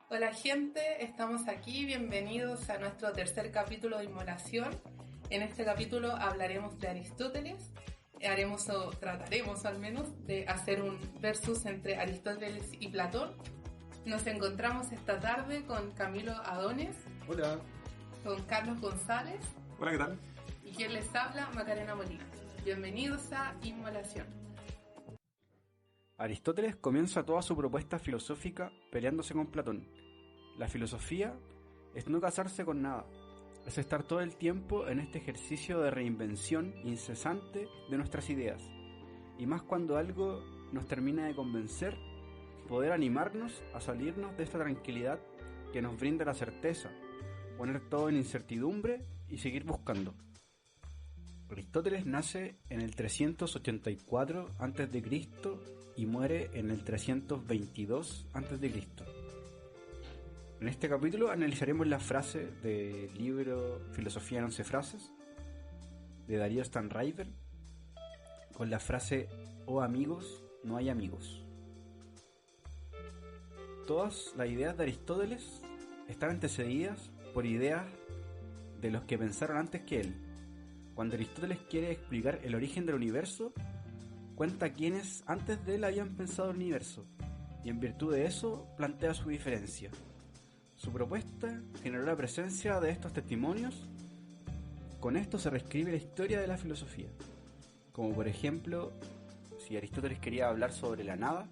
Hola gente, estamos aquí, bienvenidos a nuestro tercer capítulo de Inmolación. En este capítulo hablaremos de Aristóteles, trataremos al menos de hacer un versus entre Aristóteles y Platón. Nos encontramos esta tarde con Camilo Adones. Hola. Con Carlos González. Hola, ¿qué tal? Y quien les habla, Macarena Molina. Bienvenidos a Inmolación. Aristóteles comienza toda su propuesta filosófica peleándose con Platón. La filosofía es no casarse con nada, es estar todo el tiempo en este ejercicio de reinvención incesante de nuestras ideas, y más cuando algo nos termina de convencer, poder animarnos a salirnos de esta tranquilidad que nos brinda la certeza, poner todo en incertidumbre y seguir buscando. Aristóteles nace en el 384 a.C. y muere en el 322 a.C. En este capítulo analizaremos la frase del libro Filosofía en 11 frases de Darío Stanraiver con la frase: "Oh amigos, no hay amigos". Todas las ideas de Aristóteles están antecedidas por ideas de los que pensaron antes que él. Cuando Aristóteles quiere explicar el origen del universo, cuenta quienes antes de él habían pensado el universo, y en virtud de eso plantea su diferencia. Su propuesta generó la presencia de estos testimonios. Con esto se reescribe la historia de la filosofía. Como por ejemplo, si Aristóteles quería hablar sobre la nada,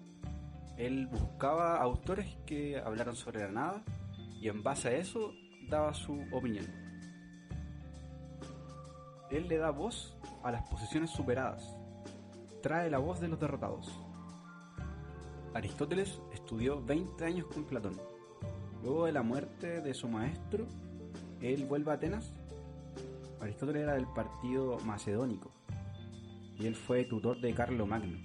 él buscaba autores que hablaran sobre la nada, y en base a eso daba su opinión. Él le da voz a las posiciones superadas, trae la voz de los derrotados. Aristóteles estudió 20 años con Platón. Luego de la muerte de su maestro, él vuelve a Atenas. Aristóteles era del partido macedónico y él fue tutor de Carlomagno.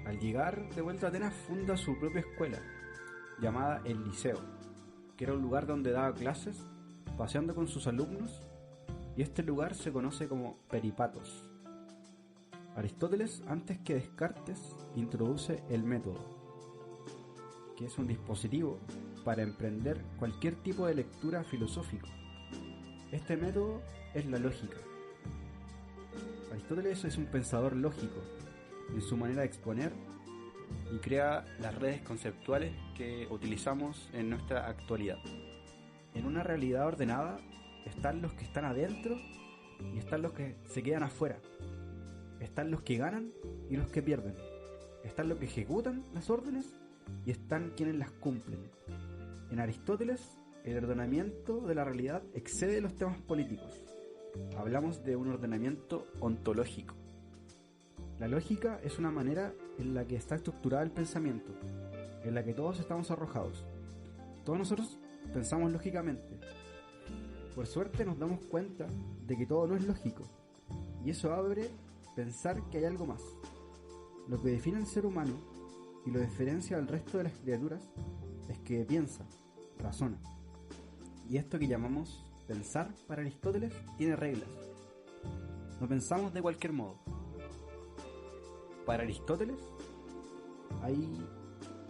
Al llegar de vuelta a Atenas, funda su propia escuela, llamada el Liceo, que era un lugar donde daba clases, paseando con sus alumnos, y este lugar se conoce como Peripatos. Aristóteles, antes que Descartes, introduce el método, que es un dispositivo para emprender cualquier tipo de lectura filosófica. Este método es la lógica. Aristóteles es un pensador lógico en su manera de exponer y crea las redes conceptuales que utilizamos en nuestra actualidad. En una realidad ordenada están los que están adentro y están los que se quedan afuera. Están los que ganan y los que pierden. Están los que ejecutan las órdenes y están quienes las cumplen. En Aristóteles, el ordenamiento de la realidad excede los temas políticos. Hablamos de un ordenamiento ontológico. La lógica es una manera en la que está estructurada el pensamiento, en la que todos estamos arrojados. Todos nosotros pensamos lógicamente. Por suerte nos damos cuenta de que todo no es lógico, y eso abre pensar que hay algo más. Lo que define al ser humano y lo diferencia del resto de las criaturas es que piensa, razona. Y esto que llamamos pensar para Aristóteles tiene reglas. No pensamos de cualquier modo. Para Aristóteles hay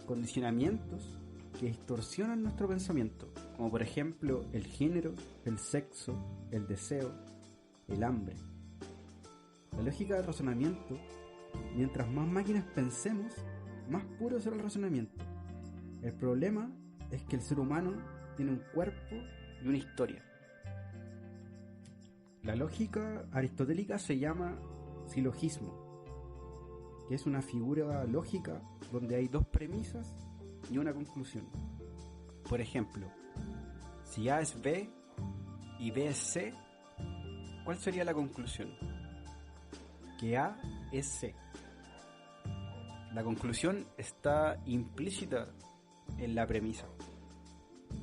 condicionamientos que distorsionan nuestro pensamiento, como por ejemplo el género, el sexo, el deseo, el hambre. La lógica del razonamiento: mientras más máquinas pensemos, más puro será el razonamiento. El problema es que el ser humano tiene un cuerpo y una historia. La lógica aristotélica se llama silogismo, que es una figura lógica donde hay dos premisas y una conclusión. Por ejemplo, si A es B y B es C, ¿cuál sería la conclusión? Que A es C. La conclusión está implícita en la premisa.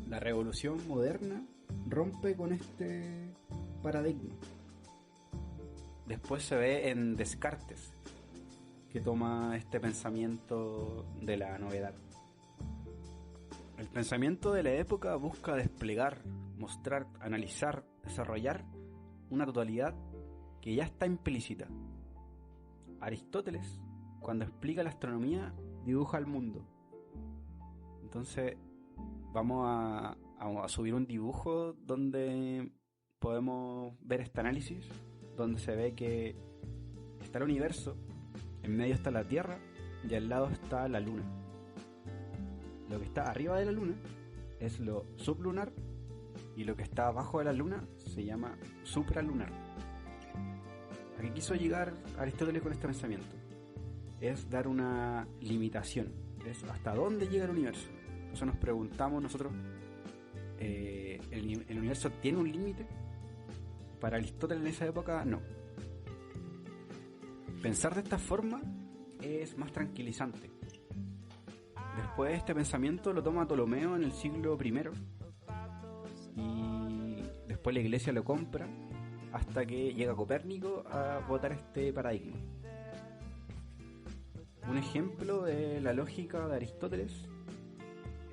La revolución moderna rompe con este paradigma. Después se ve en Descartes, que toma este pensamiento de la novedad. El pensamiento de la época busca desplegar, mostrar, analizar, desarrollar una totalidad que ya está implícita. Aristóteles, cuando explica la astronomía, dibuja el mundo. Entonces, Vamos a subir un dibujo donde podemos ver este análisis, donde se ve que está el universo, en medio está la Tierra y al lado está la Luna. Lo que está arriba de la Luna es lo sublunar y lo que está abajo de la Luna se llama supralunar. ¿A qué quiso llegar Aristóteles con este pensamiento? Es dar una limitación, es hasta dónde llega el universo. Eso nos preguntamos nosotros, ¿el universo tiene un límite? Para Aristóteles en esa época, no. Pensar de esta forma es más tranquilizante. Después este pensamiento lo toma Ptolomeo en el siglo I y después la iglesia lo compra hasta que llega Copérnico a votar este paradigma. Un ejemplo de la lógica de Aristóteles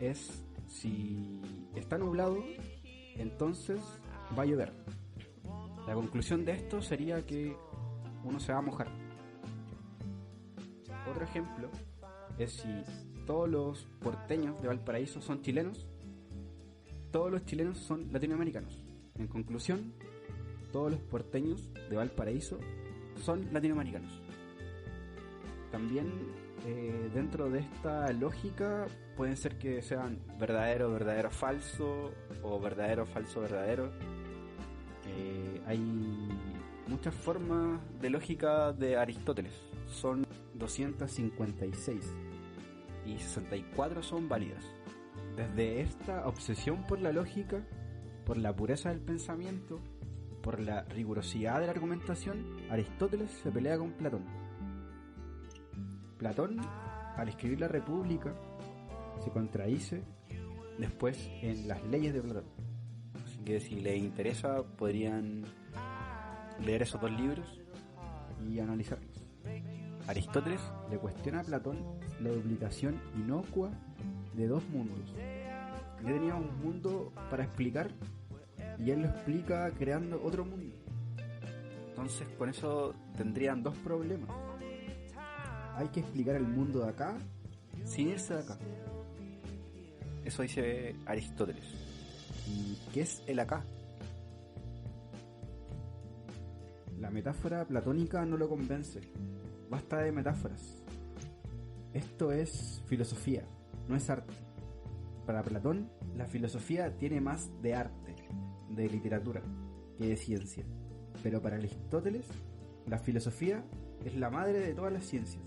es: si está nublado, entonces va a llover. La conclusión de esto sería que uno se va a mojar. Otro ejemplo es: si todos los porteños de Valparaíso son chilenos, todos los chilenos son latinoamericanos. En conclusión, todos los porteños de Valparaíso son latinoamericanos. También dentro de esta lógica pueden ser que sean verdadero, verdadero, falso, o verdadero, falso, verdadero. Hay muchas formas de lógica de Aristóteles. Son 256 y 64 son válidas. Desde esta obsesión por la lógica, por la pureza del pensamiento, por la rigurosidad de la argumentación, Aristóteles se pelea con Platón. Platón, al escribir la República, se contradice después en las leyes de Platón. Así que si les interesa, podrían leer esos dos libros y analizarlos. Aristóteles le cuestiona a Platón la duplicación inocua de dos mundos. Ya tenía un mundo para explicar y él lo explica creando otro mundo. Entonces con eso tendrían dos problemas. Hay que explicar el mundo de acá sin irse de acá. Eso dice Aristóteles. ¿Y qué es el acá? La metáfora platónica no lo convence. Basta de metáforas. Esto es filosofía, no es arte. Para Platón, la filosofía tiene más de arte, de literatura, que de ciencia. Pero para Aristóteles, la filosofía es la madre de todas las ciencias,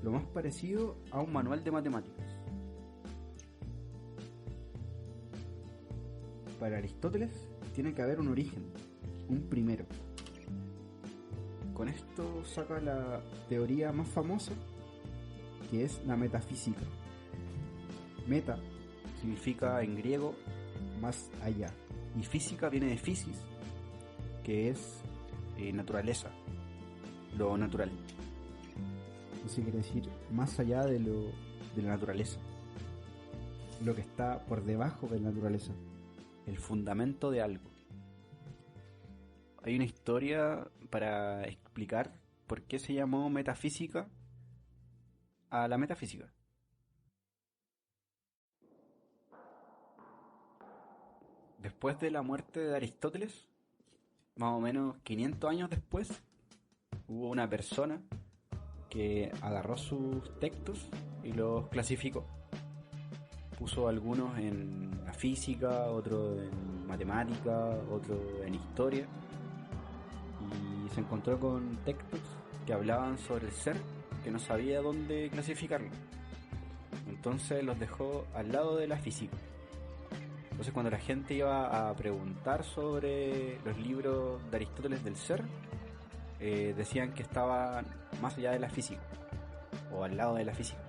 lo más parecido a un manual de matemáticas. Para Aristóteles tiene que haber un origen, un primero. Con esto saca la teoría más famosa, que es la metafísica. Meta significa en griego más allá, y física viene de physis, que es naturaleza, lo natural. Eso quiere decir más allá de la naturaleza, lo que está por debajo de la naturaleza, el fundamento de algo. Hay una historia para explicar por qué se llamó metafísica a la metafísica. Después de la muerte de Aristóteles, más o menos 500 años después, hubo una persona que agarró sus textos y los clasificó. Puso algunos en la física, otros en matemática, otros en historia, y se encontró con textos que hablaban sobre el ser, que no sabía dónde clasificarlo. Entonces los dejó al lado de la física. Entonces cuando la gente iba a preguntar sobre los libros de Aristóteles del ser, decían que estaban más allá de la física o al lado de la física,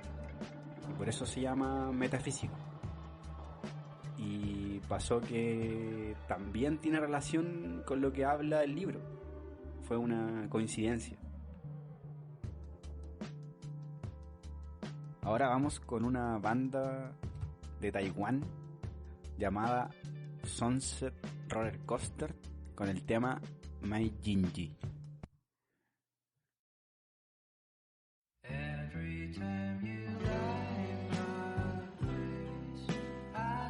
y por eso se llama metafísica. Y pasó que también tiene relación con lo que habla el libro. Fue una coincidencia. Ahora vamos con una banda de Taiwán llamada Sunset Roller Coaster con el tema My Jinji. Every time you light my place, I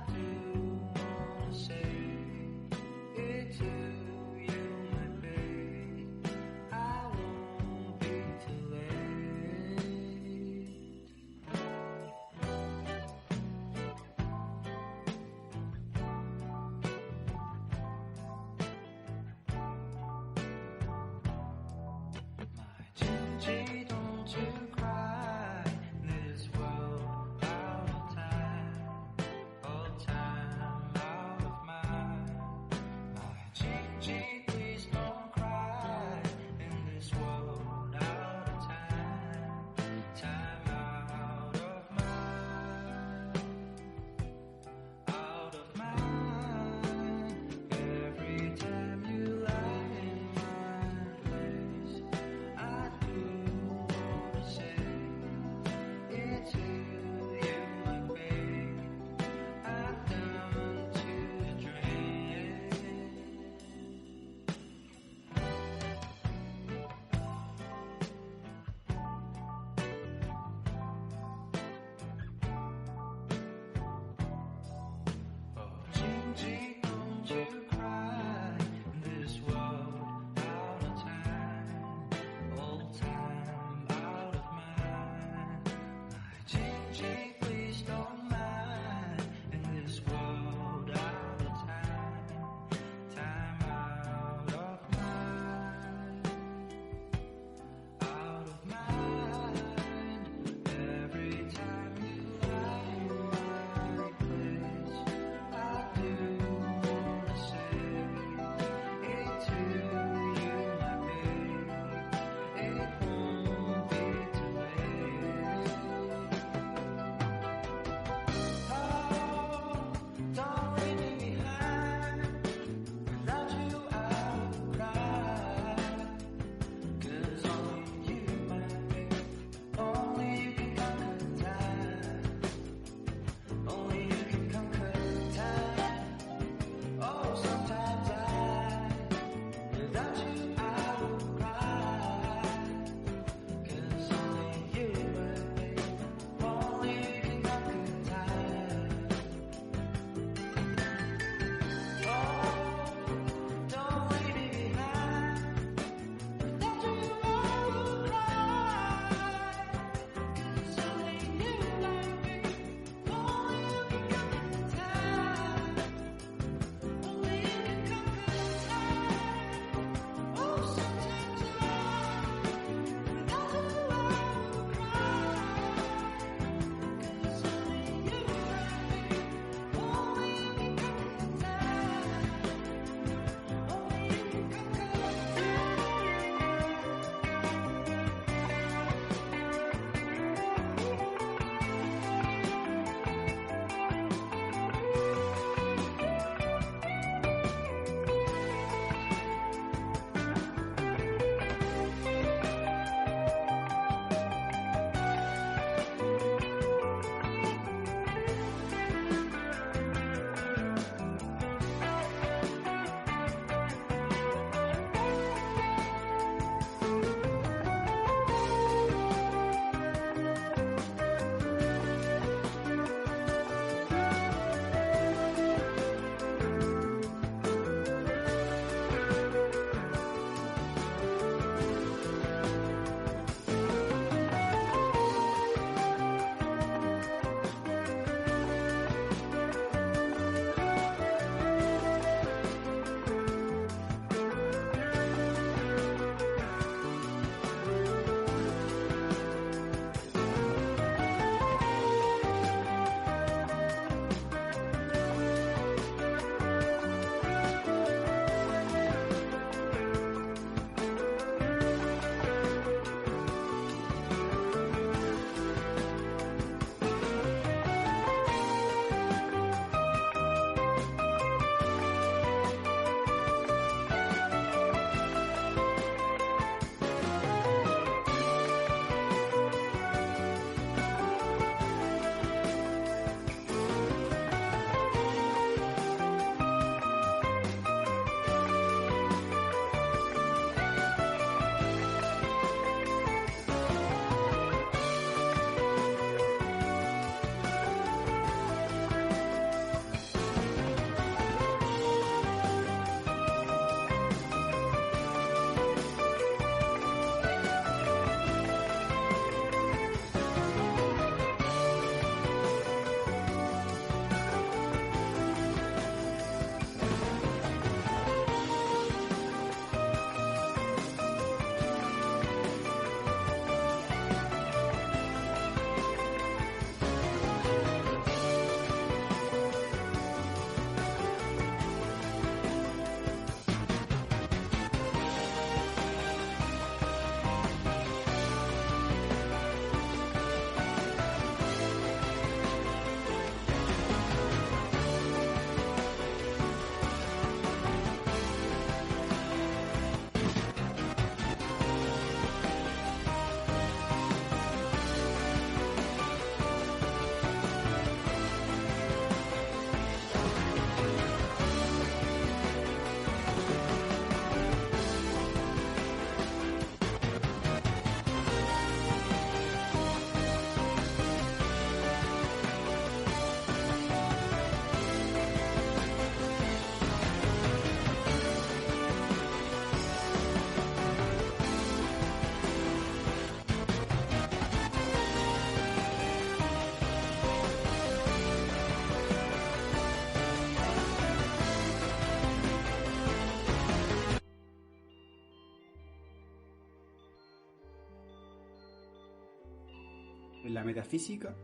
En la metafísica,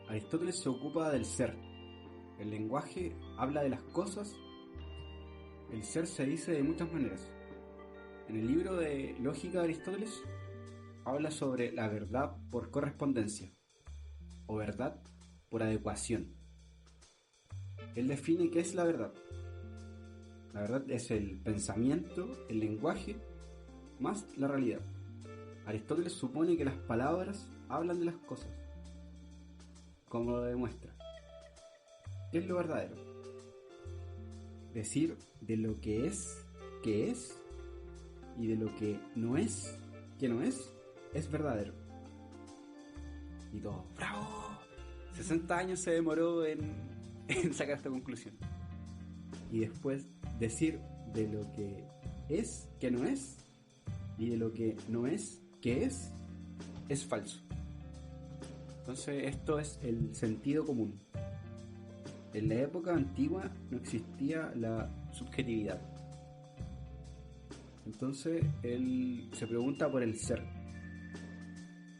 Aristóteles se ocupa del ser. El lenguaje habla de las cosas. El ser se dice de muchas maneras. En el libro de Lógica de Aristóteles habla sobre la verdad por correspondencia o verdad por adecuación. Él define qué es la verdad. La verdad es el pensamiento, el lenguaje, más la realidad. Aristóteles supone que las palabras hablan de las cosas, como lo demuestra. ¿Qué es lo verdadero? Decir de lo que es, y de lo que no es, que no es verdadero. Y todo, ¡bravo! 60 años se demoró en sacar esta conclusión. Y después decir de lo que es, que no es, y de lo que no es, que es falso. Entonces esto es el sentido común. En la época antigua no existía la subjetividad. Entonces él se pregunta por el ser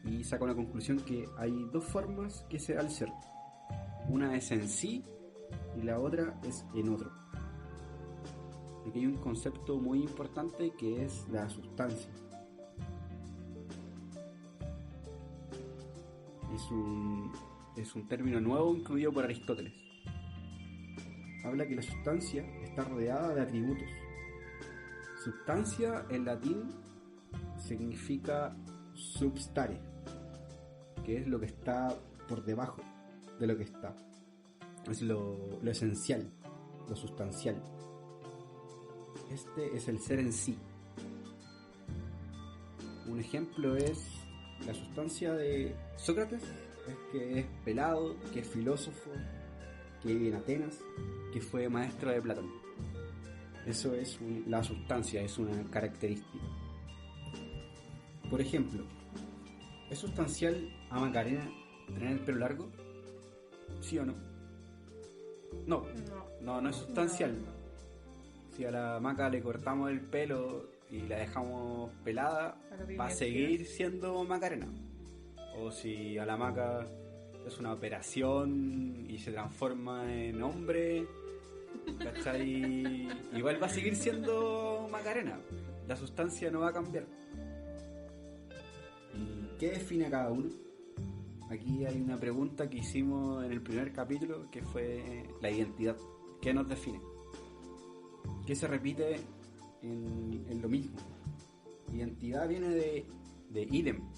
y saca una conclusión que hay dos formas que se da el ser. Una es en sí y la otra es en otro. Aquí hay un concepto muy importante que es la sustancia. Es un término nuevo incluido por Aristóteles. Habla que la sustancia está rodeada de atributos. Substancia en latín significa substare, que es lo que está por debajo de lo que está. Es lo esencial, lo sustancial. Este es el ser en sí. Un ejemplo es la sustancia de Sócrates, es que es pelado, que es filósofo, que vive en Atenas, que fue maestro de Platón. Eso es la sustancia, es una característica. Por ejemplo, ¿es sustancial a Macarena tener el pelo largo? ¿Sí o no? No es sustancial. Si a la Maca le cortamos el pelo y la dejamos pelada, va a seguir siendo Macarena. O si a la Maca es una operación y se transforma en hombre, ¿cachai? Igual va a seguir siendo Macarena. La sustancia no va a cambiar. ¿Y qué define a cada uno? Aquí hay una pregunta que hicimos en el primer capítulo, que fue la identidad. ¿Qué nos define? ¿Qué se repite en lo mismo? Identidad viene de idem,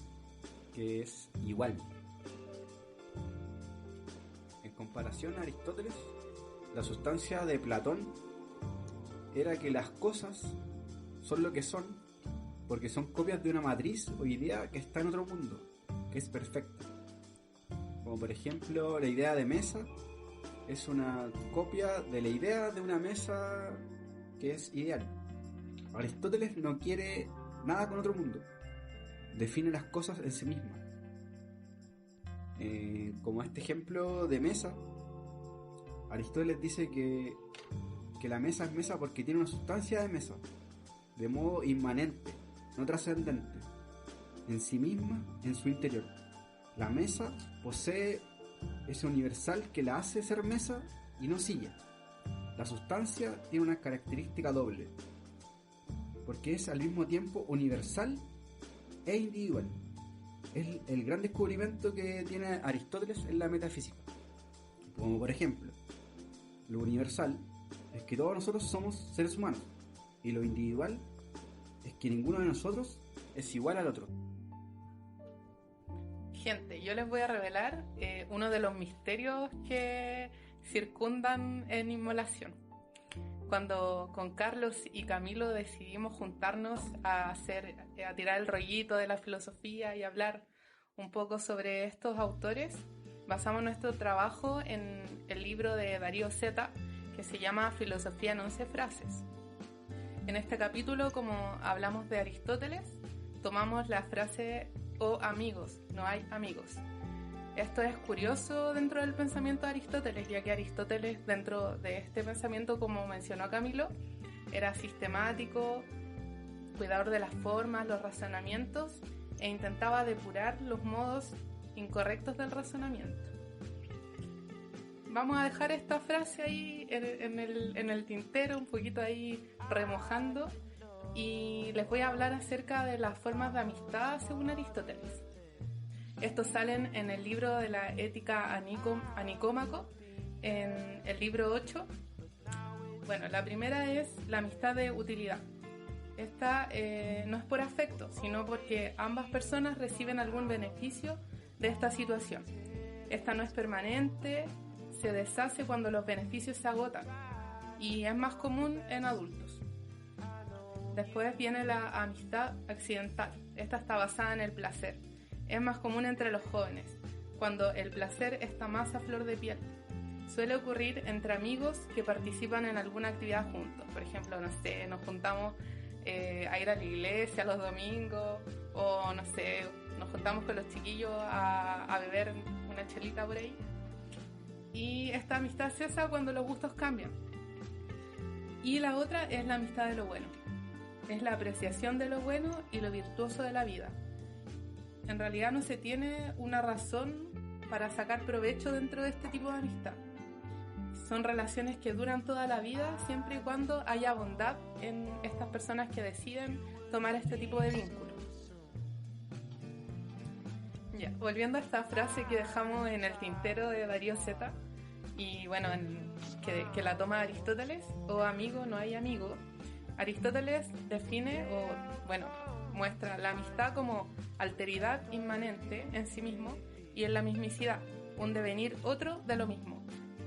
que es igual. En comparación a Aristóteles, la sustancia de Platón era que las cosas son lo que son porque son copias de una matriz o idea que está en otro mundo, que es perfecta. Como por ejemplo la idea de mesa es una copia de la idea de una mesa que es ideal. Aristóteles no quiere nada con otro mundo, define las cosas en sí misma. Como este ejemplo de mesa, Aristóteles dice que la mesa es mesa porque tiene una sustancia de mesa, de modo inmanente, no trascendente, en sí misma, en su interior. La mesa posee ese universal que la hace ser mesa y no silla. La sustancia tiene una característica doble, porque es al mismo tiempo universal e individual. Es el gran descubrimiento que tiene Aristóteles en la metafísica. Como por ejemplo, lo universal es que todos nosotros somos seres humanos, y lo individual es que ninguno de nosotros es igual al otro. Gente, yo les voy a revelar uno de los misterios que circundan en Inmolación. Cuando con Carlos y Camilo decidimos juntarnos a tirar el rollito de la filosofía y hablar un poco sobre estos autores, basamos nuestro trabajo en el libro de Darío Zeta que se llama Filosofía en 11 frases. En este capítulo, como hablamos de Aristóteles, tomamos la frase "oh amigos, no hay amigos". Esto es curioso dentro del pensamiento de Aristóteles, ya que Aristóteles, dentro de este pensamiento, como mencionó Camilo, era sistemático, cuidador de las formas, los razonamientos, e intentaba depurar los modos incorrectos del razonamiento. Vamos a dejar esta frase ahí en el tintero, un poquito ahí remojando, y les voy a hablar acerca de las formas de amistad según Aristóteles. Estos salen en el libro de la Ética a Nicómaco, en el libro 8. Bueno, la primera es la amistad de utilidad. Esta no es por afecto, sino porque ambas personas reciben algún beneficio de esta situación. Esta no es permanente, se deshace cuando los beneficios se agotan y es más común en adultos. Después viene la amistad accidental. Esta está basada en el placer. Es más común entre los jóvenes, cuando el placer está más a flor de piel. Suele ocurrir entre amigos que participan en alguna actividad juntos. Por ejemplo, no sé, nos juntamos a ir a la iglesia los domingos, o no sé, nos juntamos con los chiquillos a beber una chelita por ahí. Y esta amistad cesa cuando los gustos cambian. Y la otra es la amistad de lo bueno. Es la apreciación de lo bueno y lo virtuoso de la vida. En realidad no se tiene una razón para sacar provecho dentro de este tipo de amistad. Son relaciones que duran toda la vida siempre y cuando haya bondad en estas personas que deciden tomar este tipo de vínculos. Ya, volviendo a esta frase que dejamos en el tintero de Darío Zeta, y bueno, que la toma Aristóteles, o amigo no hay amigo. Aristóteles define, muestra la amistad como alteridad inmanente en sí mismo y en la mismicidad, un devenir otro de lo mismo.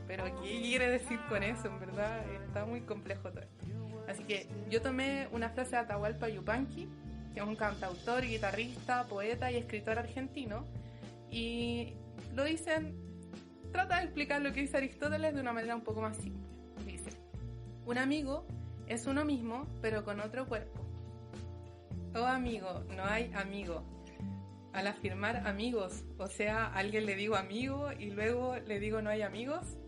Pero ¿qué quiere decir con eso? En verdad está muy complejo todo esto. Así que yo tomé una frase de Atahualpa Yupanqui, que es un cantautor, guitarrista, poeta y escritor argentino, y lo dicen, trata de explicar lo que dice Aristóteles de una manera un poco más simple. Dice: un amigo es uno mismo, pero con otro cuerpo. Oh amigo, no hay amigo. Al afirmar amigos, o sea, a alguien le digo amigo y luego le digo no hay amigos,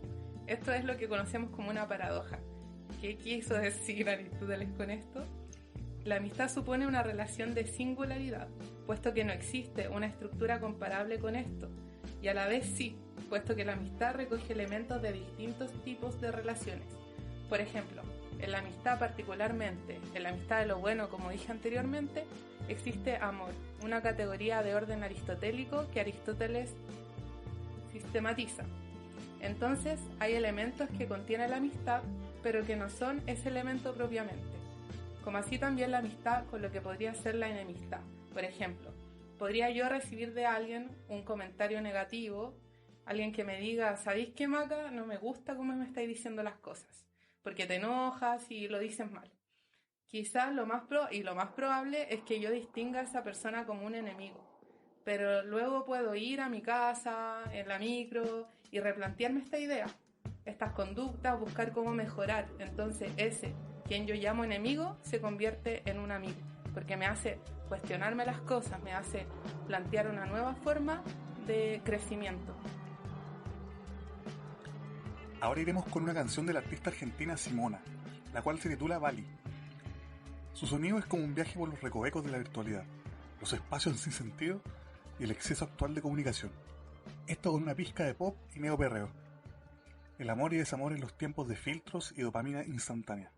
esto es lo que conocemos como una paradoja. ¿Qué quiso decir Aristóteles con esto? La amistad supone una relación de singularidad, puesto que no existe una estructura comparable con esto, y a la vez sí, puesto que la amistad recoge elementos de distintos tipos de relaciones. Por ejemplo, en la amistad particularmente, en la amistad de lo bueno, como dije anteriormente, existe amor, una categoría de orden aristotélico que Aristóteles sistematiza. Entonces, hay elementos que contiene la amistad, pero que no son ese elemento propiamente. Como así también la amistad con lo que podría ser la enemistad. Por ejemplo, podría yo recibir de alguien un comentario negativo, alguien que me diga, ¿sabéis qué, Maca? No me gusta cómo me estáis diciendo las cosas, porque te enojas y lo dices mal. Quizás lo más probable es que yo distinga a esa persona como un enemigo, pero luego puedo ir a mi casa, en la micro, y replantearme esta idea, estas conductas, buscar cómo mejorar. Entonces ese, quien yo llamo enemigo, se convierte en un amigo, porque me hace cuestionarme las cosas, me hace plantear una nueva forma de crecimiento. Ahora iremos con una canción de la artista argentina Simona, la cual se titula Bali. Su sonido es como un viaje por los recovecos de la virtualidad, los espacios sin sentido y el exceso actual de comunicación. Esto con una pizca de pop y medio perreo. El amor y desamor en los tiempos de filtros y dopamina instantánea.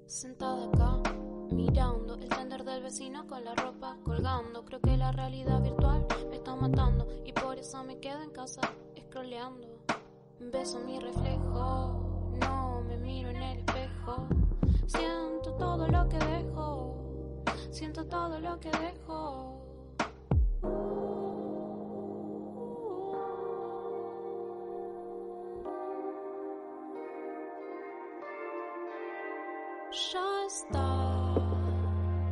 Sentada acá, mirando el tender del vecino con la ropa colgando. Creo que la realidad virtual me está matando y por eso me quedo en casa scrolleando. Beso mi reflejo, no me miro en el espejo. Siento todo lo que dejo, siento todo lo que dejo. Ya está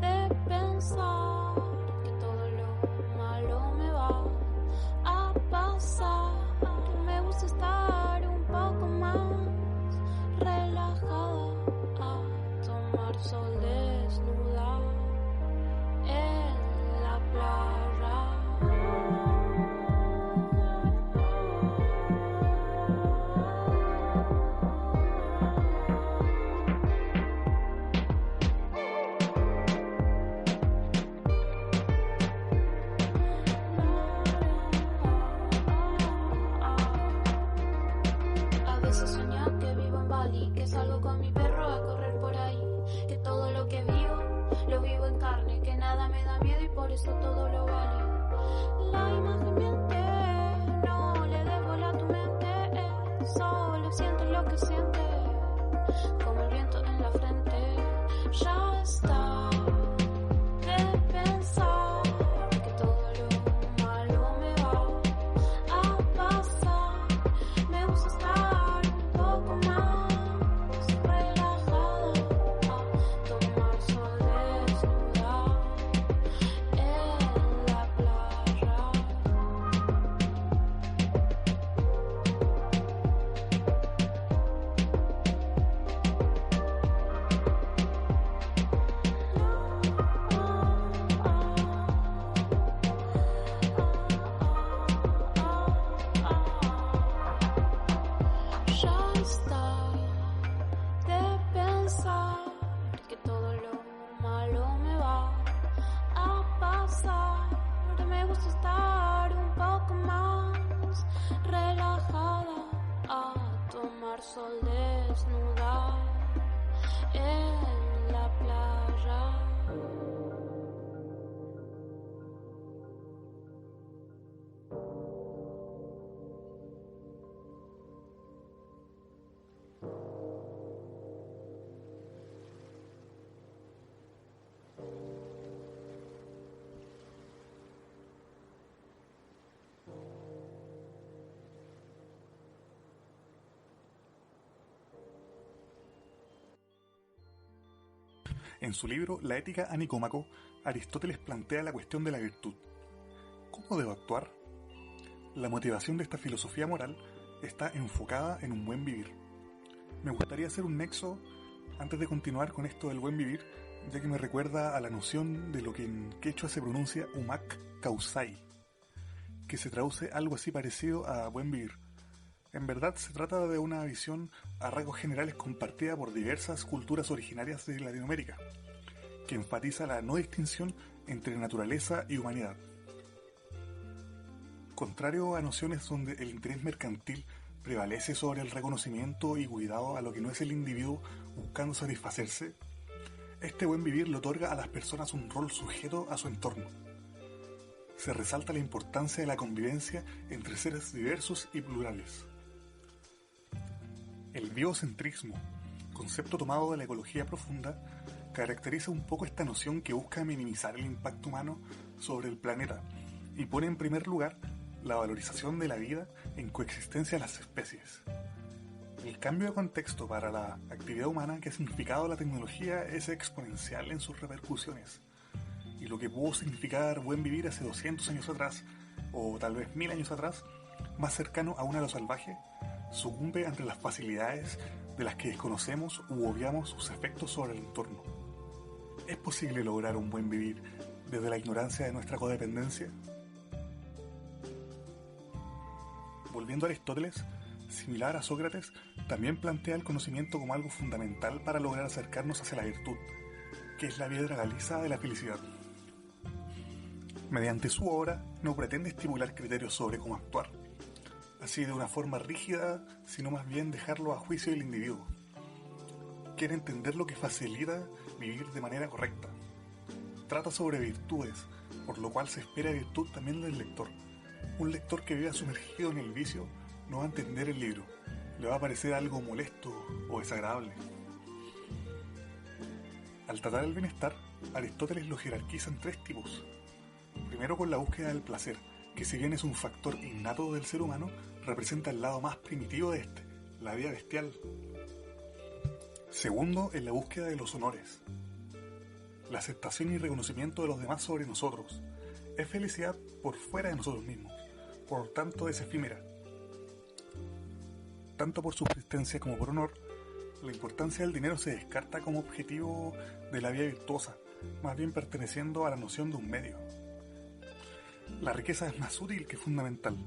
de pensar que todo lo malo me va a pasar. Me gusta estar un poco más relajada, a tomar sol de salgo con mi perro a correr por ahí. Que todo lo que vivo, lo vivo en carne. Que nada me da miedo y por eso todo lo vale. La imagen miente, no le des bola a tu mente. Solo siento lo que siente, como el viento en la frente. Ya está de pensar que todo lo malo me va a pasar. Me gusta estar un poco más relajada, a tomar sol desnuda en la playa. Ya está de pensar que todo lo malo me va a pasar. Me gusta estar un poco más relajada, a tomar sol desnuda en la playa. En su libro La ética a Nicómaco, Aristóteles plantea la cuestión de la virtud. ¿Cómo debo actuar? La motivación de esta filosofía moral está enfocada en un buen vivir. Me gustaría hacer un nexo antes de continuar con esto del buen vivir, ya que me recuerda a la noción de lo que en quechua se pronuncia umak kausai, que se traduce algo así parecido a buen vivir. En verdad se trata de una visión a rasgos generales compartida por diversas culturas originarias de Latinoamérica, que enfatiza la no distinción entre naturaleza y humanidad. Contrario a nociones donde el interés mercantil prevalece sobre el reconocimiento y cuidado a lo que no es el individuo buscando satisfacerse, este buen vivir le otorga a las personas un rol sujeto a su entorno. Se resalta la importancia de la convivencia entre seres diversos y plurales. El biocentrismo, concepto tomado de la ecología profunda, caracteriza un poco esta noción que busca minimizar el impacto humano sobre el planeta y pone en primer lugar la valorización de la vida en coexistencia de las especies. El cambio de contexto para la actividad humana que ha significado la tecnología es exponencial en sus repercusiones, y lo que pudo significar buen vivir hace 200 años atrás, o tal vez 1000 años atrás, más cercano aún a lo salvaje, sucumbe ante las facilidades de las que desconocemos u obviamos sus efectos sobre el entorno. ¿Es posible lograr un buen vivir desde la ignorancia de nuestra codependencia? Volviendo a Aristóteles, similar a Sócrates, también plantea el conocimiento como algo fundamental para lograr acercarnos hacia la virtud, que es la piedra caliza de la felicidad. Mediante su obra no pretende estipular criterios sobre cómo actuar, así de una forma rígida, sino más bien dejarlo a juicio del individuo. Quiere entender lo que facilita vivir de manera correcta. Trata sobre virtudes, por lo cual se espera virtud también del lector. Un lector que viva sumergido en el vicio no va a entender el libro, le va a parecer algo molesto o desagradable. Al tratar el bienestar, Aristóteles lo jerarquiza en 3 tipos. Primero, con la búsqueda del placer, que si bien es un factor innato del ser humano, representa el lado más primitivo de este, la vida bestial. Segundo, en la búsqueda de los honores, la aceptación y reconocimiento de los demás sobre nosotros. Es felicidad por fuera de nosotros mismos, por tanto es efímera. Tanto por subsistencia como por honor, la importancia del dinero se descarta como objetivo de la vida virtuosa, más bien perteneciendo a la noción de un medio. La riqueza es más útil que fundamental.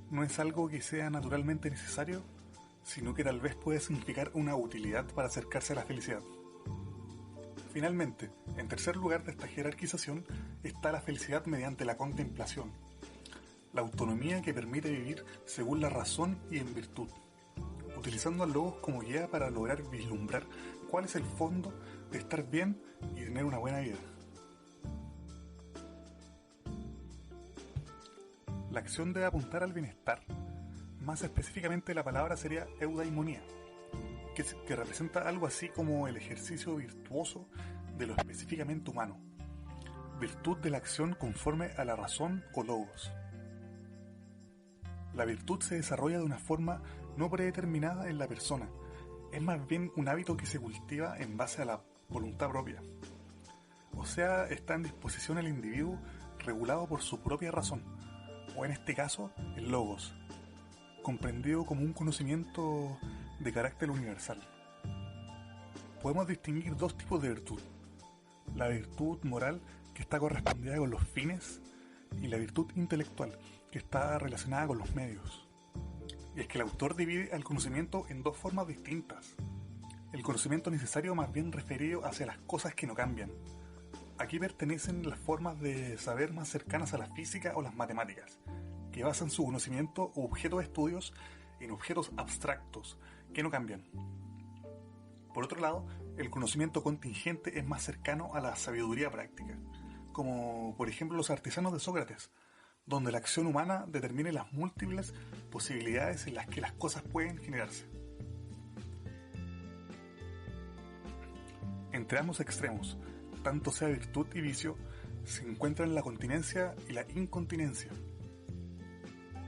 No es algo que sea naturalmente necesario, sino que tal vez puede significar una utilidad para acercarse a la felicidad. Finalmente, en tercer lugar de esta jerarquización está la felicidad mediante la contemplación, la autonomía que permite vivir según la razón y en virtud, utilizando al logos como guía para lograr vislumbrar cuál es el fondo de estar bien y tener una buena vida. La acción debe apuntar al bienestar. Más específicamente la palabra sería eudaimonía, que representa algo así como el ejercicio virtuoso de lo específicamente humano, virtud de la acción conforme a la razón o logos. La virtud se desarrolla de una forma no predeterminada en la persona, es más bien un hábito que se cultiva en base a la voluntad propia. O sea, está en disposición el individuo regulado por su propia razón, o en este caso, el logos, comprendido como un conocimiento de carácter universal. Podemos distinguir dos tipos de virtud: la virtud moral, que está correspondida con los fines, y la virtud intelectual, que está relacionada con los medios. Y es que el autor divide al conocimiento en dos formas distintas. El conocimiento necesario, más bien referido hacia las cosas que no cambian. Aquí pertenecen las formas de saber más cercanas a la física o las matemáticas, que basan su conocimiento o objeto de estudios en objetos abstractos que no cambian. Por otro lado, el conocimiento contingente es más cercano a la sabiduría práctica, como por ejemplo los artesanos de Sócrates, donde la acción humana determina las múltiples posibilidades en las que las cosas pueden generarse. Entre ambos extremos, tanto sea virtud y vicio, se encuentran la continencia y la incontinencia.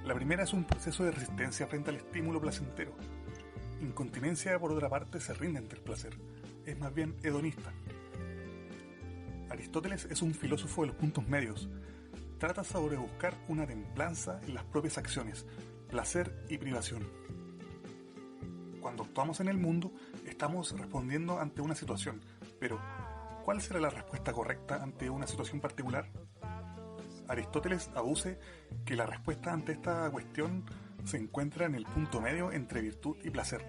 La primera es un proceso de resistencia frente al estímulo placentero. Incontinencia, por otra parte, se rinde ante el placer, es más bien hedonista. Aristóteles es un filósofo de los puntos medios. Trata sobre buscar una templanza en las propias acciones, placer y privación. Cuando actuamos en el mundo, estamos respondiendo ante una situación, pero ¿cuál será la respuesta correcta ante una situación particular? Aristóteles aduce que la respuesta ante esta cuestión se encuentra en el punto medio entre virtud y placer.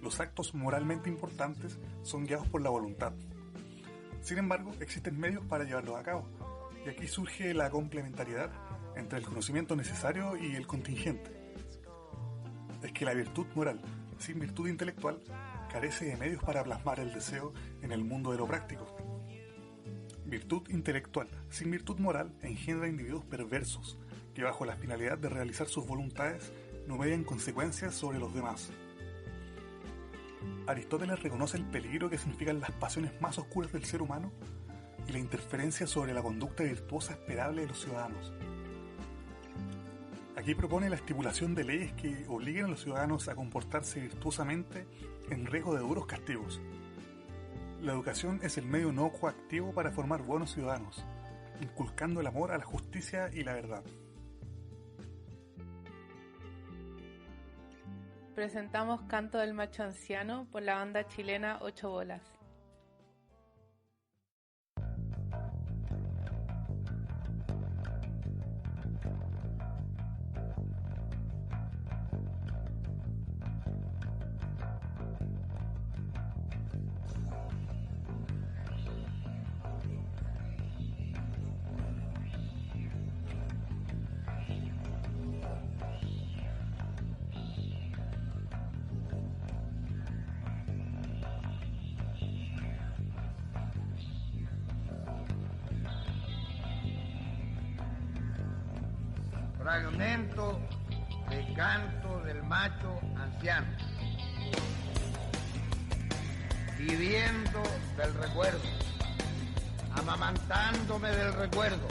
Los actos moralmente importantes son guiados por la voluntad. Sin embargo, existen medios para llevarlos a cabo, y aquí surge la complementariedad entre el conocimiento necesario y el contingente. Es que la virtud moral, sin virtud intelectual, carece de medios para plasmar el deseo en el mundo de lo práctico. Virtud intelectual, sin virtud moral, engendra individuos perversos, que bajo la finalidad de realizar sus voluntades, no median consecuencias sobre los demás. Aristóteles reconoce el peligro que significan las pasiones más oscuras del ser humano y la interferencia sobre la conducta virtuosa esperable de los ciudadanos. Aquí propone la estipulación de leyes que obliguen a los ciudadanos a comportarse virtuosamente en riesgo de duros castigos. La educación es el medio no coactivo para formar buenos ciudadanos, inculcando el amor a la justicia y la verdad. Presentamos Canto del Macho Anciano por la banda chilena 8 Bolas. Fragmento de Canto del Macho Anciano. Viviendo del recuerdo, amamantándome del recuerdo,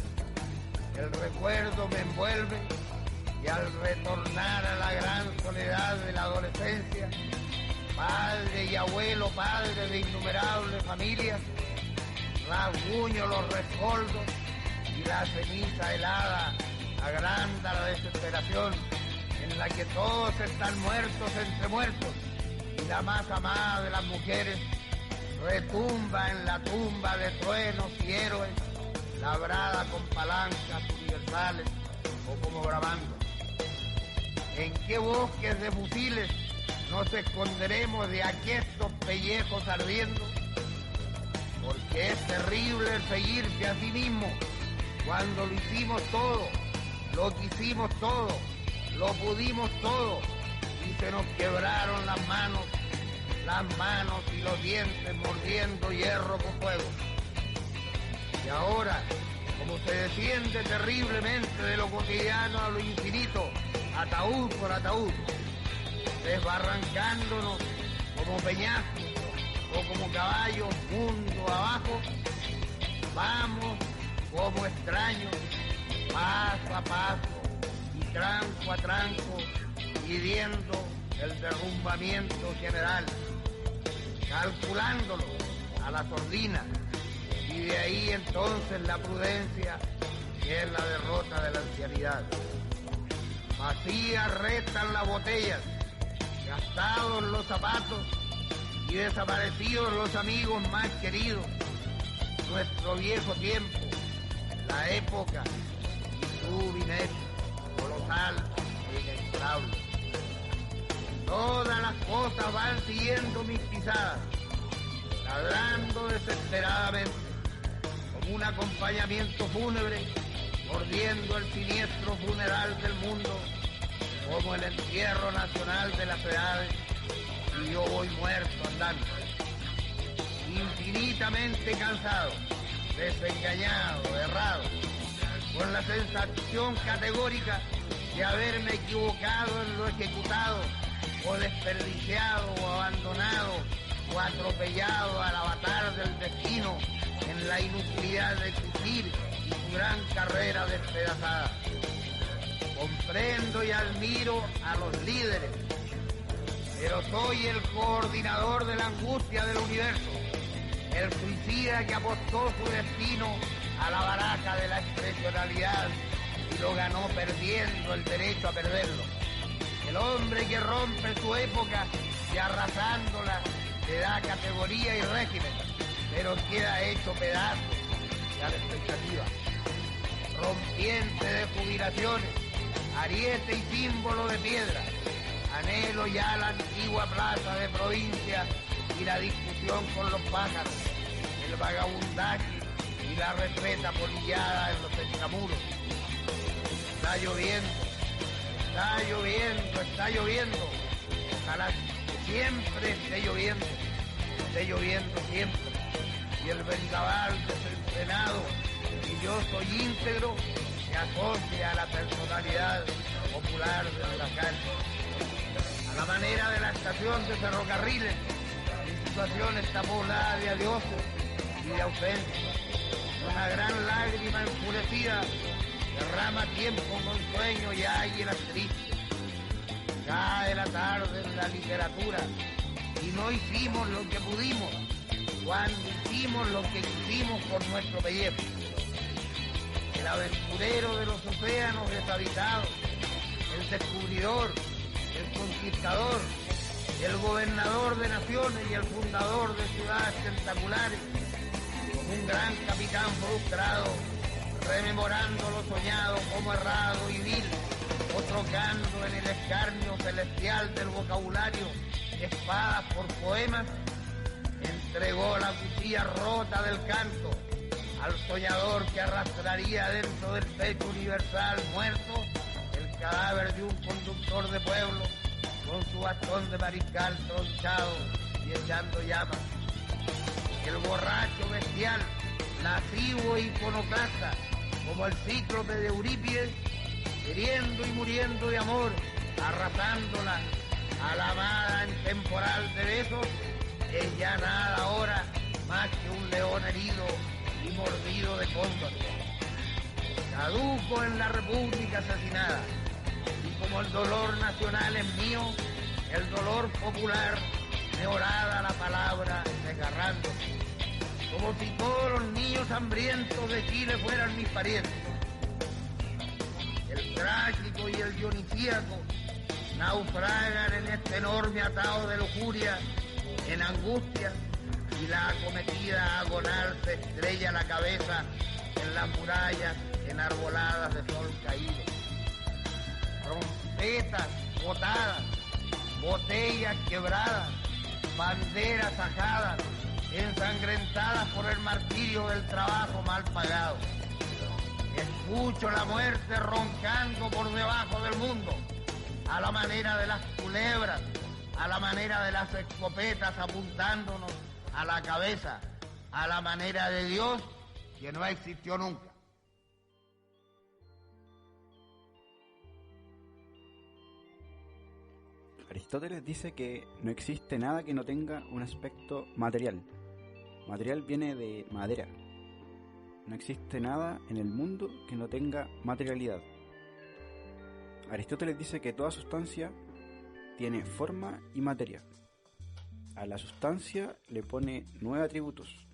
el recuerdo me envuelve y al retornar a la gran soledad de la adolescencia, padre y abuelo, padre de innumerables familias, rasguño los rescoldos y la ceniza helada agranda la desesperación en la que todos están muertos entre muertos y la más amada de las mujeres retumba en la tumba de truenos y héroes labrada con palancas universales o como grabando. ¿En qué bosques de fusiles nos esconderemos de aquestos pellejos ardiendo? Porque es terrible el seguirse a sí mismo cuando lo hicimos todo, lo quisimos todo, lo pudimos todo y se nos quebraron las manos y los dientes mordiendo hierro con fuego. Y ahora, como se desciende terriblemente de lo cotidiano a lo infinito, ataúd por ataúd, desbarrancándonos como peñascos o como caballos mundo abajo, vamos como extraños, paso a paso y tranco a tranco, pidiendo el derrumbamiento general, calculándolo a la sordina, y de ahí entonces la prudencia, que es la derrota de la ancianidad. Vacías restan las botellas, gastados los zapatos y desaparecidos los amigos más queridos. Nuestro viejo tiempo, la época y su vinete colosal e inexorable. Todas las cosas van siguiendo mis pisadas, ladrando desesperadamente, como un acompañamiento fúnebre, mordiendo el siniestro funeral del mundo, como el entierro nacional de las edades, y yo voy muerto andando, infinitamente cansado, desengañado, errado, con la sensación categórica de haberme equivocado en lo ejecutado, o desperdiciado, o abandonado, o atropellado al avatar del destino en la inutilidad de existir y su gran carrera despedazada. Comprendo y admiro a los líderes, pero soy el coordinador de la angustia del universo, el suicida que apostó su destino a la baraja de la excepcionalidad y lo ganó perdiendo el derecho a perderlo. El hombre que rompe su época y arrasándola le da categoría y régimen, pero queda hecho pedazos y a la expectativa. Rompiente de jubilaciones, ariete y símbolo de piedra, anhelo ya la antigua plaza de provincia y la discusión con los pájaros, el vagabundaje y la retreta polillada en los extramuros. Está lloviendo, está lloviendo, está lloviendo. Ojalá siempre esté lloviendo siempre. Y el vendaval desenfrenado, y yo soy íntegro, se asocia a la personalidad popular del huracán. A la manera de la estación de ferrocarriles, mi situación está poblada de adioses y de ausencia. Una gran lágrima enfurecida derrama tiempo con sueño y águilas tristes. Cae la tarde en la literatura y no hicimos lo que pudimos cuando hicimos lo que quisimos por nuestro pellejo. El aventurero de los océanos deshabitados, el descubridor, el conquistador, el gobernador de naciones y el fundador de ciudades tentaculares, como un gran capitán frustrado, rememorando lo soñado como errado y vil, o trocando en el escarnio celestial del vocabulario espadas por poemas, entregó la cuchilla rota del canto al soñador que arrastraría dentro del pecho universal muerto el cadáver de un conductor de pueblo con su bastón de mariscal tronchado y echando llamas. El borracho bestial, lascivo e iconoclasta, como el cíclope de Eurípides, queriendo y muriendo de amor, arrasándola a la amada en temporal de besos, es ya nada ahora más que un león herido y mordido de cóndor. Caduco en la república asesinada, y como el dolor nacional es mío, el dolor popular me horada la palabra desgarrándose, como si todos los niños hambrientos de Chile fueran mis parientes. El trágico y el dionisíaco naufragan en este enorme atado de lujuria, en angustia, y la acometida agonal se estrella la cabeza en las murallas enarboladas de sol caído. Trompetas botadas, botellas quebradas, banderas ajadas, ensangrentadas por el martirio del trabajo mal pagado. Escucho la muerte roncando por debajo del mundo, a la manera de las culebras, a la manera de las escopetas apuntándonos a la cabeza, a la manera de Dios, que no existió nunca. Aristóteles dice que no existe nada que no tenga un aspecto material. Material viene de madera. No existe nada en el mundo que no tenga materialidad. Aristóteles dice que toda sustancia tiene forma y materia. A la sustancia le pone 9 atributos.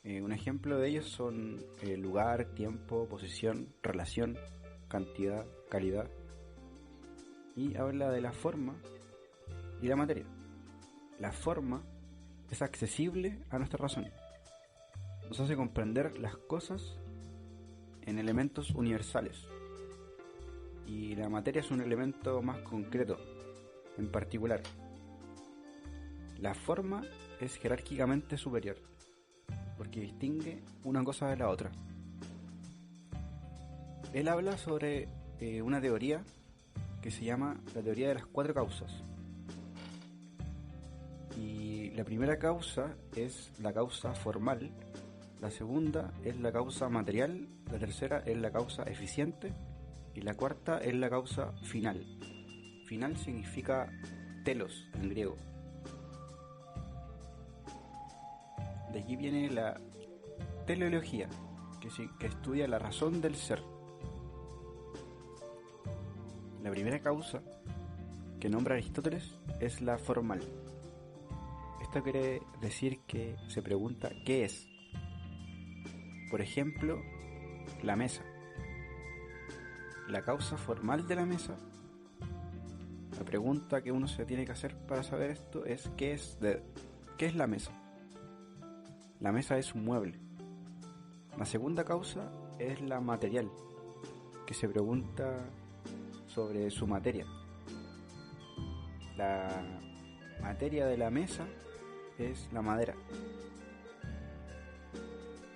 Un ejemplo de ellos son lugar, tiempo, posición, relación, cantidad, calidad. Y habla de la forma y la materia. La forma es accesible a nuestra razón. Nos hace comprender las cosas en elementos universales. Y la materia es un elemento más concreto, en particular. La forma es jerárquicamente superior, porque distingue una cosa de la otra. Él habla sobre una teoría que se llama la teoría de las 4 causas. Y la primera causa es la causa formal, la segunda es la causa material, la tercera es la causa eficiente y la cuarta es la causa final. Final significa telos en griego. De aquí viene la teleología, que estudia la razón del ser. La primera causa que nombra Aristóteles es la formal. Esto quiere decir que se pregunta ¿qué es? Por ejemplo, la mesa. La causa formal de la mesa, la pregunta que uno se tiene que hacer para saber esto es ¿qué es la mesa? La mesa es un mueble. La segunda causa es la material, que se pregunta sobre su materia. La materia de la mesa es la madera.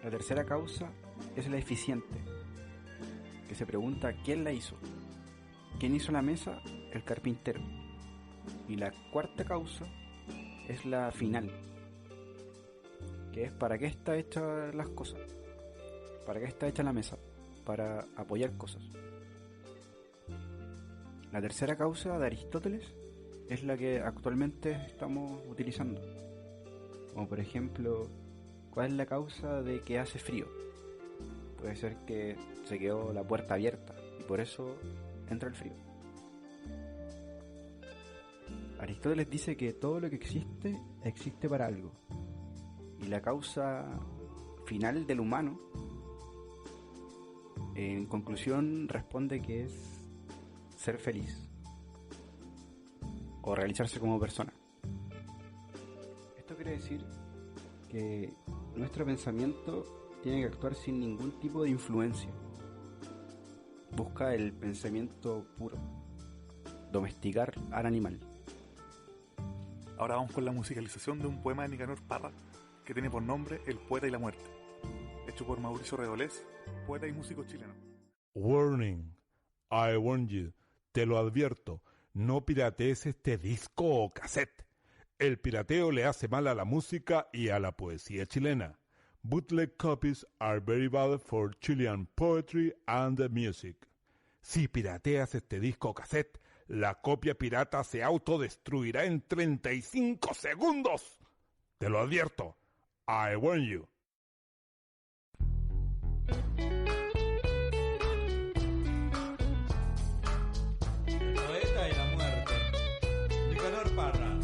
La tercera causa es la eficiente, que se pregunta quién la hizo. ¿Quién hizo la mesa? El carpintero. Y la cuarta causa es la final, que es para qué está hecha las cosas, para qué está hecha la mesa, para apoyar cosas. La tercera causa de Aristóteles es la que actualmente estamos utilizando, como por ejemplo, ¿cuál es la causa de que hace frío? Puede ser que se quedó la puerta abierta y por eso entra el frío. Aristóteles dice que todo lo que existe, existe para algo. Y la causa final del humano, en conclusión, responde que es ser feliz o realizarse como persona. Esto quiere decir que nuestro pensamiento tiene que actuar sin ningún tipo de influencia. Busca el pensamiento puro, domesticar al animal. Ahora vamos con la musicalización de un poema de Nicanor Parra que tiene por nombre El poeta y la muerte, hecho por Mauricio Redolés, poeta y músico chileno. Warning, I warn you, te lo advierto, no piratees este disco o cassette. El pirateo le hace mal a la música y a la poesía chilena. Bootleg copies are very bad for Chilean poetry and music. Si pirateas este disco o cassette, la copia pirata se autodestruirá en 35 segundos. Te lo advierto. I warn you. El poeta y la muerte. Nicanor Parra.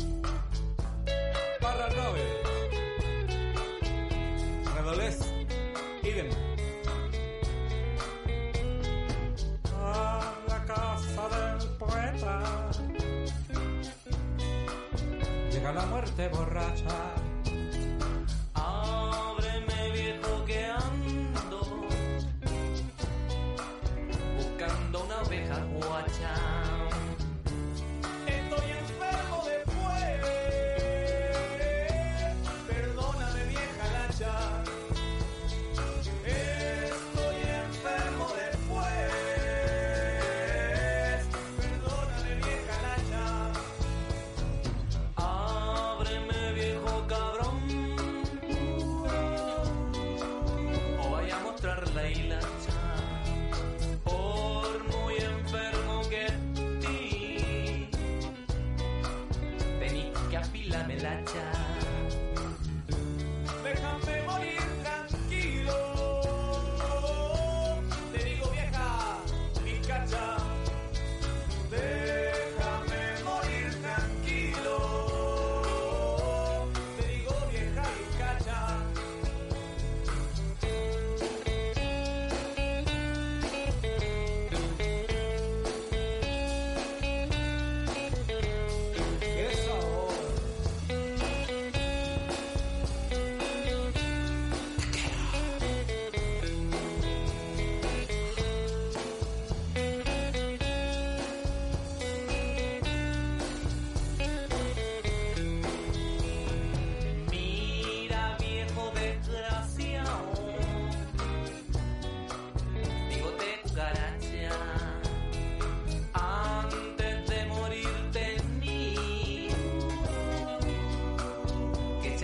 Parra Nobel. Redolés. Idem. A la casa del poeta llega la muerte borracha. Ábreme, viejo, que ando buscando una oveja guacha. Estoy enfermo de fuego, perdóname, vieja lacha. Estoy enfermo de fuego,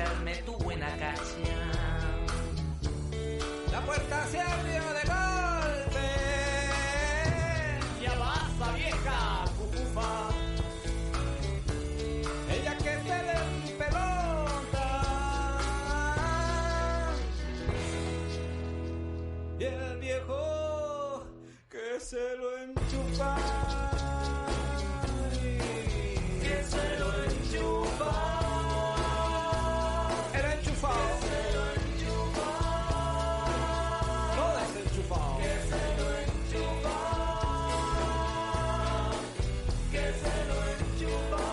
sacarme tu buena cacha. La puerta se abrió de golpe. Ya basta, vieja cucufa. Ella que se le pelota. Y el viejo que se lo enchufa. Que se lo enchufa. Era enchufado. Que se lo enchufa. No desenchufado. Que se lo enchufa. Que se lo enchufa.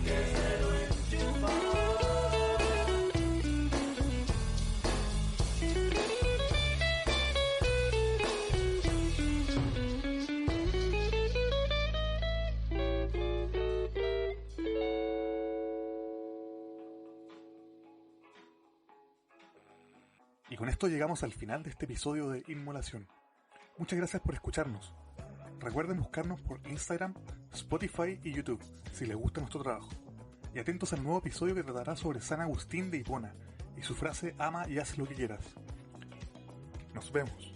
Que se lo enchufa. Y con esto llegamos al final de este episodio de Inmolación. Muchas gracias por escucharnos. Recuerden buscarnos por Instagram, Spotify y YouTube si les gusta nuestro trabajo. Y atentos al nuevo episodio que tratará sobre San Agustín de Hipona y su frase ama y haz lo que quieras. Nos vemos.